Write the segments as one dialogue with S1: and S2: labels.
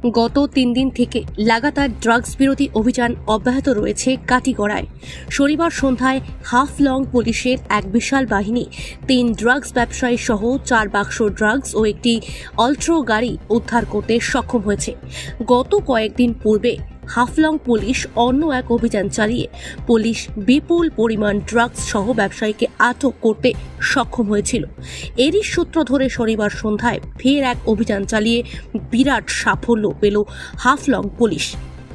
S1: গত 3 দিন থেকে লাগাতার ড্রাগস বিরোধী অভিযান অব্যাহত রয়েছে কাটিগড়ায়। শনিবার সন্ধ্যায় হাফলং পুলিশের এক বিশাল বাহিনী 3 ড্রাগস ব্যবসায়ী সহ 4 বাক্স ড্রাগস ও একটি অল্ট্রো গাড়ি উদ্ধার করতে সক্ষম হয়েছে। গত কয়েকদিন পূর্বে হাফলং পুলিশ অন্য এক অভিযান চালিয়ে পুলিশ বিপুল পরিমাণ ড্রাগস সহ ব্যবসায়ীকে আটক করতে সক্ষম হয়েছিল। এরই সূত্র ধরে শনিবার সন্ধ্যায় ফের এক অভিযান চালিয়ে বিরাট সাফল্য পেল হাফলং পুলিশ।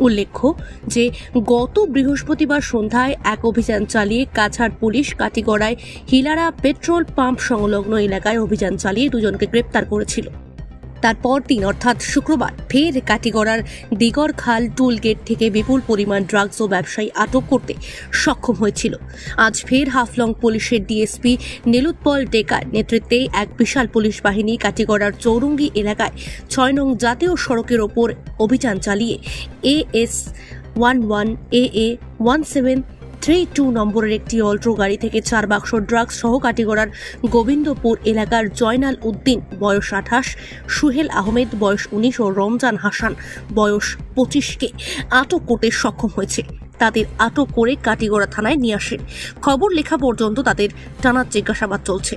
S1: উল্লেখ্য যে গত বৃহস্পতিবার সন্ধ্যায় এক অভিযান চালিয়ে কাছাড় পুলিশ কাটিগড়ায় হিলারা পেট্রোল পাম্প সংলগ্ন এলাকায় অভিযান চালিয়ে দুজনকে গ্রেপ্তার করেছিল। তারপর দিন অর্থাৎ শুক্রবার ফের কাটিগড়ার দিগরখাল টুল গেট থেকে বিপুল পরিমাণ ড্রাগস ও ব্যবসায়ী আটক করতে সক্ষম হয়েছিল। আজ ফের হাফলং পুলিশের ডিএসপি নীলোৎপল ডেকার নেতৃত্বে এক বিশাল পুলিশ বাহিনী কাটিগড়ার চৌরঙ্গি এলাকায় 6 নং জাতীয় সড়কের ওপর অভিযান চালিয়ে AS 11 AA 1732 নম্বরের একটি অল্ট্রো গাড়ি থেকে 4 বাক্স ড্রাগস সহ কাটিগড়ার গোবিন্দপুর এলাকার জয়নাল উদ্দিন বয়স 28, সুহেল আহমেদ বয়স 19 ও রমজান হাসান বয়স 25কে আটক করতে সক্ষম হয়েছে। তাদের আটক করে কাটিগড়া থানায় নিয়ে আসেন। খবর লেখা পর্যন্ত তাদের টানা জিজ্ঞাসাবাদ চলছে।